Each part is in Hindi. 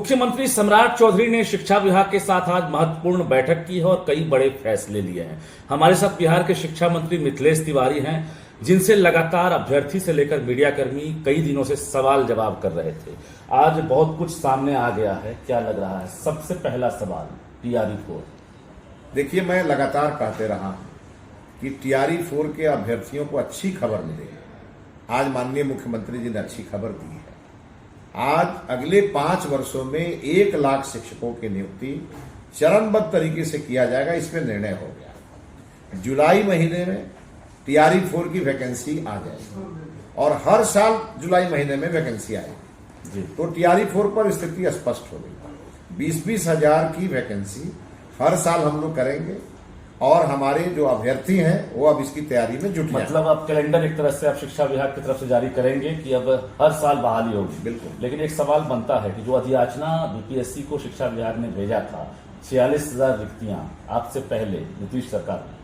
मुख्यमंत्री सम्राट चौधरी ने शिक्षा विभाग के साथ आज महत्वपूर्ण बैठक की है और कई बड़े फैसले लिए हैं। हमारे साथ बिहार के शिक्षा मंत्री मिथिलेश तिवारी हैं, जिनसे लगातार अभ्यर्थी से लेकर मीडियाकर्मी कई दिनों से सवाल जवाब कर रहे थे। आज बहुत कुछ सामने आ गया है, क्या लग रहा है? सबसे पहला सवाल TRE 4। देखिए, मैं लगातार कहते रहा हूं कि TRE 4 के अभ्यर्थियों को अच्छी खबर मिली। आज माननीय मुख्यमंत्री जी ने अच्छी खबर दी है। आज अगले 5 वर्षों में 1 लाख शिक्षकों की नियुक्ति चरणबद्ध तरीके से किया जाएगा, इसमें निर्णय हो गया। जुलाई महीने में TRE 4 की वैकेंसी आ जाएगी और हर साल जुलाई महीने में वैकेंसी आएगी। तो TRE 4 पर स्थिति स्पष्ट हो गई। 20-20 हजार की वैकेंसी हर साल हम लोग करेंगे और हमारे जो अभ्यर्थी हैं वो अब इसकी तैयारी में जुट जाएंगे। मतलब आप कैलेंडर एक तरह से आप शिक्षा विभाग की तरफ से जारी करेंगे कि अब हर साल बहाली होगी। बिल्कुल। लेकिन एक सवाल बनता है कि जो अधियाचना BPSC को शिक्षा विभाग ने भेजा था, 46,000 रिक्तियां आपसे पहले नीतीश सरकार ने,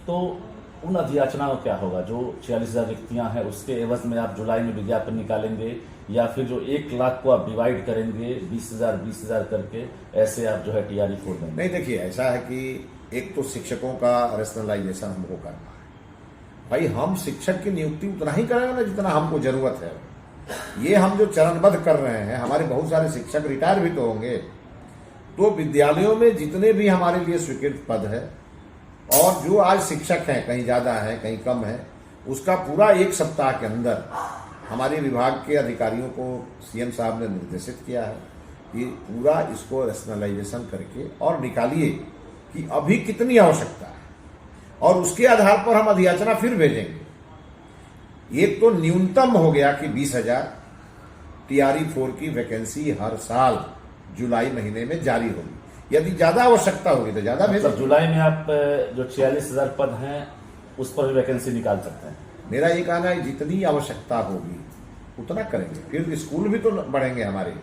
तो उन अधियाचना का क्या होगा? जो 46,000 रिक्तियां हैं उसके एवज में आप जुलाई में विज्ञापन निकालेंगे या फिर जो 1 लाख को आप डिवाइड करेंगे 20,000 करके, ऐसे आप जो है TRE 4 देंगे? नहीं, देखिए, ऐसा है कि एक तो शिक्षकों का रेशनलाइजेशन हमको करना है। भाई, हम शिक्षक की नियुक्ति उतना ही करेंगे ना जितना हमको जरूरत है। ये हम जो चरणबद्ध कर रहे हैं, हमारे बहुत सारे शिक्षक रिटायर भी तो होंगे। तो विद्यालयों में जितने भी हमारे लिए स्वीकृत पद है और जो आज शिक्षक हैं, कहीं ज्यादा है कहीं कम है, उसका पूरा 1 सप्ताह के अंदर हमारे विभाग के अधिकारियों को CM साहब ने निर्देशित किया है कि पूरा इसको रेशनलाइजेशन करके और निकालिए कि अभी कितनी आवश्यकता है और उसके आधार पर हम अधियाचना फिर भेजेंगे। एक तो न्यूनतम हो गया कि 20,000 TRE 4 की वैकेंसी हर साल जुलाई महीने में जारी होगी। यदि ज्यादा आवश्यकता होगी तो ज्यादा भेजेंगे। जुलाई में आप जो 46,000 पद हैं उस पर भी वैकेंसी निकाल सकते हैं। मेरा ये कहना है जितनी आवश्यकता होगी उतना करेंगे। फिर स्कूल भी तो बढ़ेंगे, हमारे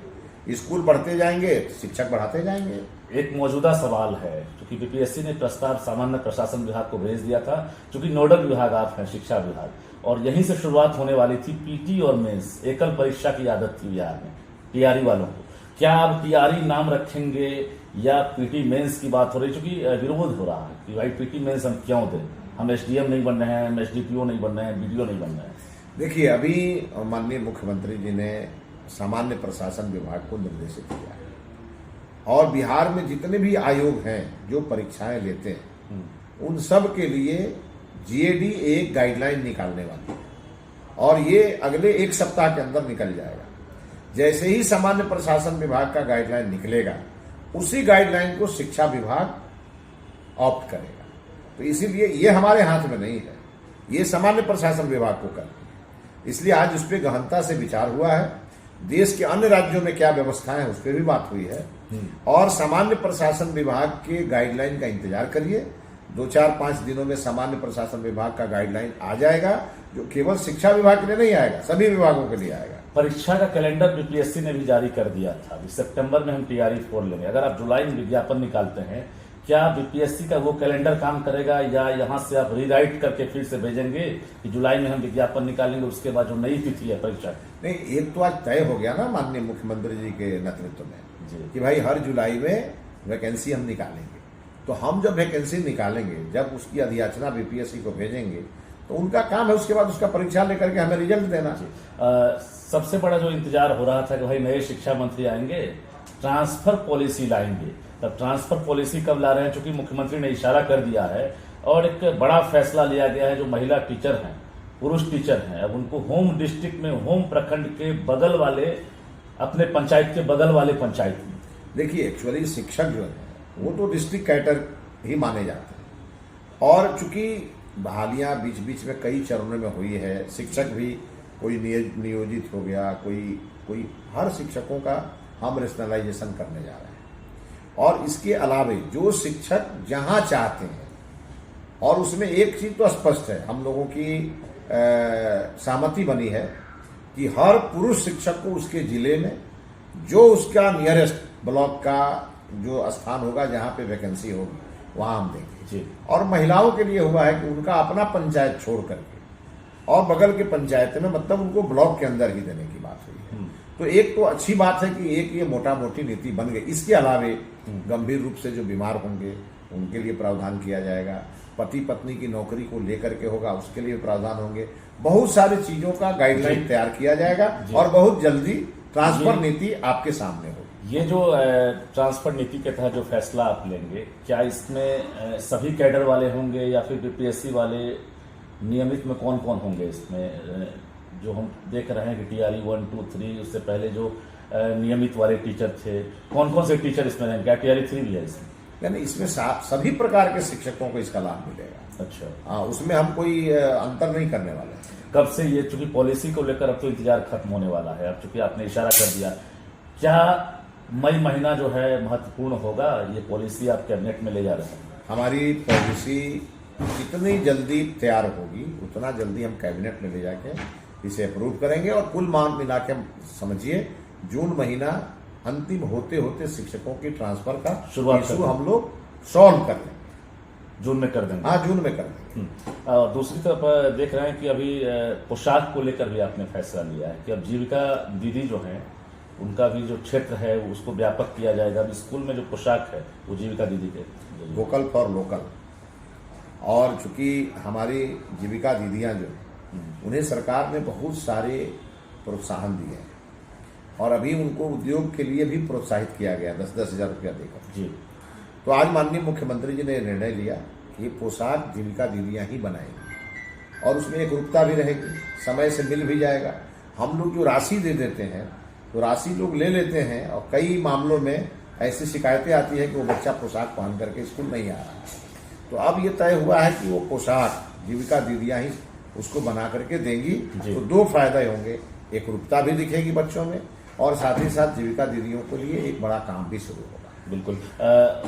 स्कूल बढ़ते जाएंगे, शिक्षक बढ़ाते जाएंगे। एक मौजूदा सवाल है, क्योंकि BPSC ने प्रस्ताव सामान्य प्रशासन विभाग को भेज दिया था, क्योंकि नोडल विभाग आप हैं शिक्षा विभाग, और यहीं से शुरुआत होने वाली थी PT और मेंस, एकल परीक्षा की आदत थी बिहार में TRE वालों को। क्या आप TRE नाम रखेंगे या PT मेंस की बात हो रही? क्योंकि विरोध हो रहा है कि भाई PT मेंस हम क्यों दें, हम SDM नहीं बन रहे हैं, हम SDPO नहीं बन रहे हैं, BDO नहीं बन रहे हैं। देखिए, अभी माननीय मुख्यमंत्री जी ने सामान्य प्रशासन विभाग को निर्देशित किया है और बिहार में जितने भी आयोग हैं जो परीक्षाएं लेते हैं, उन सब के लिए GAD एक गाइडलाइन निकालने वाली है और ये अगले 1 सप्ताह के अंदर निकल जाएगा। जैसे ही सामान्य प्रशासन विभाग का गाइडलाइन निकलेगा, उसी गाइडलाइन को शिक्षा विभाग ऑप्ट करेगा। तो इसीलिए ये हमारे हाथ में नहीं है, ये सामान्य प्रशासन विभाग को करना है। इसलिए आज उस पर गहनता से विचार हुआ है। देश के अन्य राज्यों में क्या व्यवस्थाएं है उस पर भी बात हुई है और सामान्य प्रशासन विभाग के गाइडलाइन का इंतजार करिए। 2-4-5 दिनों में सामान्य प्रशासन विभाग का गाइडलाइन आ जाएगा, जो केवल शिक्षा विभाग के लिए नहीं आएगा, सभी विभागों के लिए आएगा। परीक्षा का कैलेंडर BPSC ने भी जारी कर दिया था, सितंबर में हम TRE 4 लेंगे। अगर आप जुलाई में विज्ञापन निकालते हैं, क्या BPSC का वो कैलेंडर काम करेगा या यहाँ से आप रीराइट करके फिर से भेजेंगे कि जुलाई में हम विज्ञापन निकालेंगे, उसके बाद जो नई तिथि है परीक्षा की? नहीं, एक तो आज तय हो गया ना माननीय मुख्यमंत्री जी के नेतृत्व में कि भाई हर जुलाई में वैकेंसी हम निकालेंगे। तो हम जब वैकेंसी निकालेंगे, जब उसकी अधियाचना BPSC को भेजेंगे, तो उनका काम है उसके बाद उसका परीक्षा लेकर के हमें रिजल्ट देना। सबसे बड़ा जो इंतजार हो रहा था कि भाई नए शिक्षा मंत्री आएंगे, ट्रांसफर पॉलिसी लाएंगे। तब ट्रांसफर पॉलिसी कब ला रहे हैं? चूंकि मुख्यमंत्री ने इशारा कर दिया है और एक बड़ा फैसला लिया गया है, जो महिला टीचर हैं, पुरुष टीचर हैं, अब उनको होम डिस्ट्रिक्ट में, होम प्रखंड के बगल वाले, अपने पंचायत के बगल वाले पंचायत में। देखिए, एक्चुअली शिक्षक जो है वो तो डिस्ट्रिक्ट कैडर ही माने जाते हैं और चूंकि बहालियां बीच बीच में कई चरणों में हुई है, शिक्षक भी कोई नियोजित हो गया, कोई हर शिक्षकों का हम रेशनलाइजेशन करने जा रहे हैं। और इसके अलावे जो शिक्षक जहां चाहते हैं, और उसमें एक चीज तो स्पष्ट है, हम लोगों की सहमति बनी है कि हर पुरुष शिक्षक को उसके जिले में जो उसका नियरेस्ट ब्लॉक का जो स्थान होगा जहां पे वैकेंसी होगी वहां हम देंगे। और महिलाओं के लिए हुआ है कि उनका अपना पंचायत छोड़ करके और बगल के पंचायत में, मतलब उनको ब्लॉक के अंदर ही देने की बात हुई है। तो एक तो अच्छी बात है कि एक ये मोटा मोटी नीति बन गई। इसके अलावे गंभीर रूप से जो बीमार होंगे उनके लिए प्रावधान किया जाएगा, पति पत्नी की नौकरी को लेकर के होगा उसके लिए प्रावधान होंगे, बहुत सारी चीजों का गाइडलाइन तैयार किया जाएगा और बहुत जल्दी ट्रांसफर नीति आपके सामने होगी। ये जो ट्रांसफर नीति के तहत जो फैसला आप लेंगे, क्या इसमें सभी कैडर वाले होंगे या फिर बीपीएससी वाले, नियमित में कौन कौन होंगे इसमें? जो हम देख रहे हैं कि TRE 1, 2, 3, उससे पहले जो नियमित वाले टीचर थे, कौन कौन से टीचर इसमें रहेंगे? क्या TRE 3 भी है इसमें? यानी इसमें सभी प्रकार के शिक्षकों को इसका लाभ मिलेगा। अच्छा, हाँ, उसमें हम कोई अंतर नहीं करने वाले हैं। कब से ये, चूंकि पॉलिसी को लेकर अब तो इंतजार खत्म होने वाला है, अब चूंकि आपने इशारा कर दिया, क्या मई महीना जो है महत्वपूर्ण होगा? ये पॉलिसी आप कैबिनेट में ले जा रहे हैं? हमारी पॉलिसी जितनी जल्दी तैयार होगी उतना जल्दी हम कैबिनेट में ले जाके इसे अप्रूव करेंगे और कुल मान मिला के समझिए जून महीना अंतिम होते होते शिक्षकों की ट्रांसफर का इशू हम लोग सॉल्व कर लेंगे। जून में कर देंगे? हाँ, जून में कर देंगे। और दूसरी तरफ देख रहे हैं कि अभी पोशाक को लेकर भी आपने फैसला लिया है कि अब जीविका दीदी जो हैं उनका भी जो क्षेत्र है उसको व्यापक किया जाएगा। अभी स्कूल में जो पोशाक है वो जीविका दीदी के, वोकल फॉर लोकल। और चूंकि हमारी जीविका दीदियां जो उन्हें सरकार ने बहुत सारे प्रोत्साहन दिए हैं और अभी उनको उद्योग के लिए भी प्रोत्साहित किया गया 10-10 हजार रुपया देकर जी। तो आज माननीय मुख्यमंत्री जी ने निर्णय लिया कि पोशाक जीविका दीदियां ही बनाएंगी और उसमें एक रुकता भी रहेगी, समय से मिल भी जाएगा। हम लोग जो राशि दे देते हैं तो राशि लोग ले लेते हैं और कई मामलों में ऐसी शिकायतें आती है कि वो बच्चा पोशाक पहन करके स्कूल नहीं आ रहा है। तो अब ये तय हुआ है कि वो पोशाक जीविका दीदियां ही उसको बना करके देंगी। तो दो फायदे होंगे, एक रुकता भी दिखेगी बच्चों में और साथ ही साथ जीविका दीदियों के लिए एक बड़ा काम भी शुरू होगा। बिल्कुल।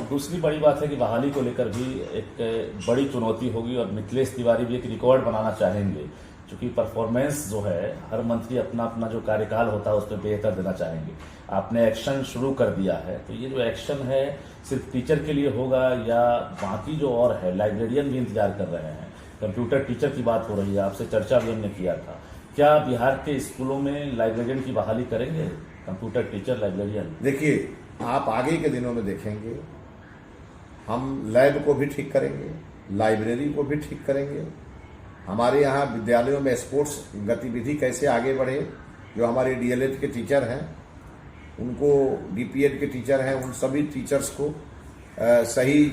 दूसरी बड़ी बात है कि बहाली को लेकर भी एक बड़ी चुनौती होगी और मिथिलेश तिवारी भी एक रिकॉर्ड बनाना चाहेंगे, क्योंकि परफॉर्मेंस जो है हर मंत्री अपना अपना जो कार्यकाल होता है उसमें बेहतर देना चाहेंगे। आपने एक्शन शुरू कर दिया है, तो ये जो एक्शन है सिर्फ टीचर के लिए होगा या बाकी जो और है, लाइब्रेरियन भी इंतजार कर रहे हैं, कंप्यूटर टीचर की बात हो रही है, आपसे चर्चा भी हमने किया था, क्या बिहार के स्कूलों में लाइब्रेरियन की बहाली करेंगे, कंप्यूटर टीचर लाइब्रेरियन? देखिए, आप आगे के दिनों में देखेंगे हम लैब को भी ठीक करेंगे, लाइब्रेरी को भी ठीक करेंगे। हमारे यहाँ विद्यालयों में स्पोर्ट्स गतिविधि कैसे आगे बढ़े, जो हमारे DLED के टीचर हैं उनको, DPED के टीचर हैं, उन सभी टीचर्स को सही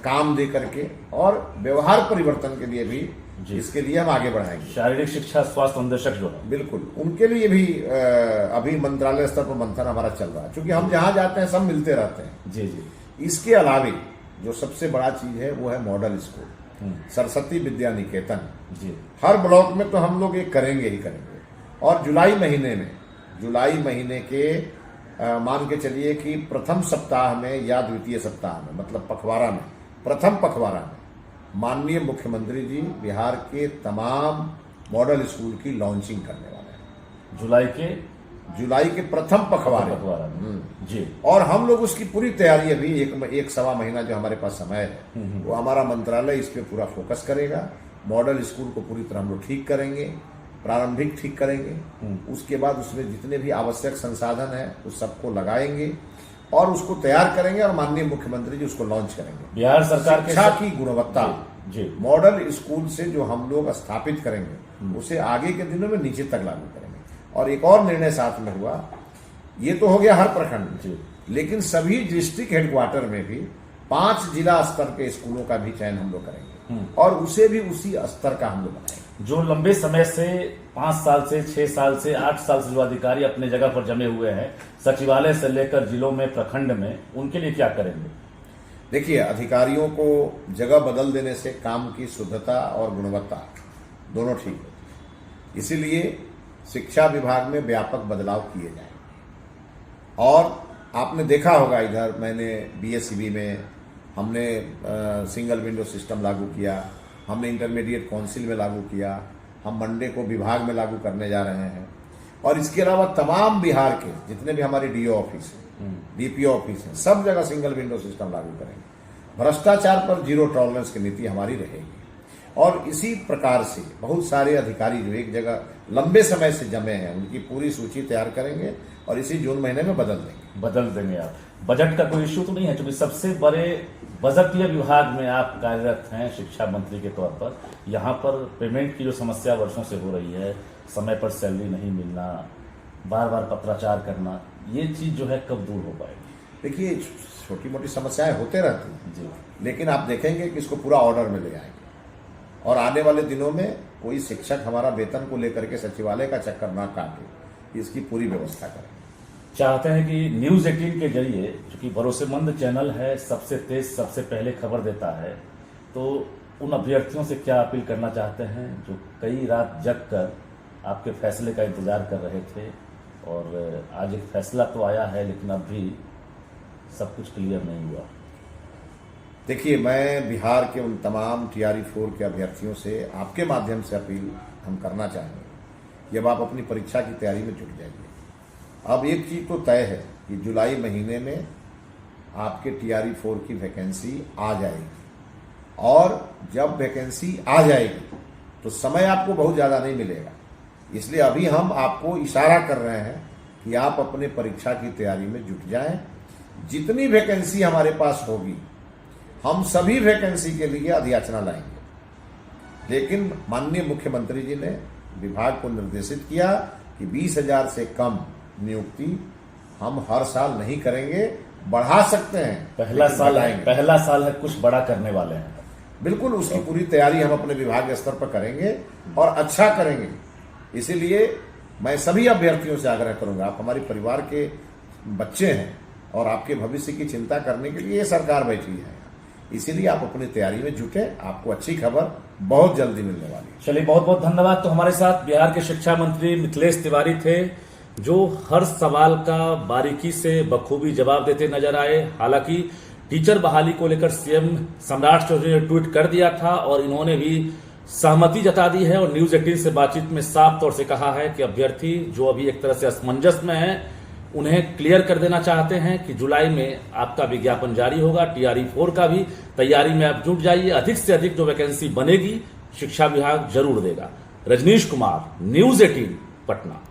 काम दे करके और व्यवहार परिवर्तन के लिए भी इसके लिए हम आगे बढ़ाएंगे। शारीरिक शिक्षा स्वास्थ्य अनुदेशक जो है, बिल्कुल, उनके लिए भी अभी मंत्रालय स्तर पर मंथन हमारा चल रहा है, क्योंकि हम जहां जाते हैं सब मिलते रहते हैं। जी जी। इसके अलावे जो सबसे बड़ा चीज है वो है मॉडल स्कूल, सरस्वती विद्या निकेतन जी। हर ब्लॉक में तो हम लोग ये करेंगे ही करेंगे। और जुलाई महीने के मान के चलिए कि प्रथम सप्ताह में या द्वितीय सप्ताह में, मतलब पखवाड़ा में, प्रथम पखवाड़ा में माननीय मुख्यमंत्री जी बिहार के तमाम मॉडल स्कूल की लॉन्चिंग करने वाले हैं जुलाई के प्रथम पखवाड़े में जी। और हम लोग उसकी पूरी तैयारी अभी एक सवा महीना जो हमारे पास समय है वो हमारा मंत्रालय इस पे पूरा फोकस करेगा। मॉडल स्कूल को पूरी तरह हम लोग ठीक करेंगे, प्रारंभिक ठीक करेंगे, उसके बाद उसमें जितने भी आवश्यक संसाधन है उस सबको लगाएंगे और उसको तैयार करेंगे और माननीय मुख्यमंत्री जी उसको लॉन्च करेंगे। बिहार सरकार के शिक्षा की गुणवत्ता जी मॉडल स्कूल से जो हम लोग स्थापित करेंगे उसे आगे के दिनों में नीचे तक लागू करेंगे। और एक और निर्णय साथ में हुआ, ये तो हो गया हर प्रखंड में, लेकिन सभी डिस्ट्रिक्ट हेडक्वार्टर में भी 5 जिला स्तर के स्कूलों का भी चयन हम लोग करेंगे और उसे भी उसी स्तर का हम लोग बनाएंगे। जो लंबे समय से 5 साल से 6 साल से 8 साल से जो अधिकारी अपने जगह पर जमे हुए हैं, सचिवालय से लेकर जिलों में, प्रखंड में, उनके लिए क्या करेंगे? देखिए, अधिकारियों को जगह बदल देने से काम की शुद्धता और गुणवत्ता दोनों ठीक होती है, इसीलिए शिक्षा विभाग में व्यापक बदलाव किए जाए। और आपने देखा होगा, इधर मैंने BSEB में हमने सिंगल विंडो सिस्टम लागू किया, हमने इंटरमीडिएट काउंसिल में लागू किया, हम मंडे को विभाग में लागू करने जा रहे हैं। और इसके अलावा तमाम बिहार के जितने भी हमारे DO ऑफिस हैं, DPO ऑफिस हैं, सब जगह सिंगल विंडो सिस्टम लागू करेंगे। भ्रष्टाचार पर जीरो टॉलरेंस की नीति हमारी रहेगी और इसी प्रकार से बहुत सारे अधिकारी जो एक जगह लंबे समय से जमे हैं उनकी पूरी सूची तैयार करेंगे और इसी जून महीने में बदल देंगे। आप बजट का कोई इश्यू तो नहीं है, क्योंकि सबसे बड़े बजटीय विभाग में आप कार्यरत हैं शिक्षा मंत्री के तौर पर। यहाँ पर पेमेंट की जो समस्या वर्षों से हो रही है, समय पर सैलरी नहीं मिलना, बार बार पत्राचार करना, ये चीज जो है कब दूर हो पाएगी? देखिए, छोटी मोटी समस्याएं होते रहती हैं जी, लेकिन आप देखेंगे कि इसको पूरा ऑर्डर में ले आएंगे और आने वाले दिनों में कोई शिक्षक हमारा वेतन को लेकर के सचिवालय का चक्कर ना काटे, इसकी पूरी व्यवस्था करें। चाहते हैं कि न्यूज 18 के जरिए, चूंकि भरोसेमंद चैनल है, सबसे तेज सबसे पहले खबर देता है, तो उन अभ्यर्थियों से क्या अपील करना चाहते हैं जो कई रात जग कर आपके फैसले का इंतजार कर रहे थे? और आज एक फैसला तो आया है लेकिन अब भी सब कुछ क्लियर नहीं हुआ। देखिए, मैं बिहार के उन तमाम TRE 4 के अभ्यर्थियों से आपके माध्यम से अपील हम करना चाहेंगे, जब आप अपनी परीक्षा की तैयारी में जुट जाइए। अब एक चीज तो तय है कि जुलाई महीने में आपके TRE 4 की वैकेंसी आ जाएगी, और जब वैकेंसी आ जाएगी तो समय आपको बहुत ज़्यादा नहीं मिलेगा। इसलिए अभी हम आपको इशारा कर रहे हैं कि आप अपने परीक्षा की तैयारी में जुट जाएं। जितनी वैकेंसी हमारे पास होगी, हम सभी वैकेंसी के लिए अधियाचना लाएंगे, लेकिन माननीय मुख्यमंत्री जी ने विभाग को निर्देशित किया कि 20,000 से कम नियुक्ति हम हर साल नहीं करेंगे, बढ़ा सकते हैं, पहला साल है, कुछ बड़ा करने वाले हैं। बिल्कुल, उसकी पूरी तैयारी हम अपने विभाग के स्तर पर करेंगे और अच्छा करेंगे। इसीलिए मैं सभी अभ्यर्थियों से आग्रह करूंगा, आप हमारे परिवार के बच्चे हैं और आपके भविष्य की चिंता करने के लिए ये सरकार बैठी है, इसीलिए आप अपनी तैयारी में जुटे। आपको अच्छी खबर बहुत जल्दी मिलने वाली है। चलिए, बहुत बहुत धन्यवाद। तो हमारे साथ बिहार के शिक्षा मंत्री मिथिलेश तिवारी थे, जो हर सवाल का बारीकी से बखूबी जवाब देते नजर आए। हालांकि टीचर बहाली को लेकर सीएम सम्राट चौधरी ने ट्वीट कर दिया था और इन्होंने भी सहमति जता दी है और न्यूज 18 से बातचीत में साफ तौर से कहा है कि अभ्यर्थी जो अभी एक तरह से असमंजस में है, उन्हें क्लियर कर देना चाहते हैं कि जुलाई में आपका विज्ञापन जारी होगा। TRE 4 का भी तैयारी में आप जुट जाइए। अधिक से अधिक जो वैकेंसी बनेगी शिक्षा विभाग जरूर देगा। रजनीश कुमार, न्यूज 18, पटना।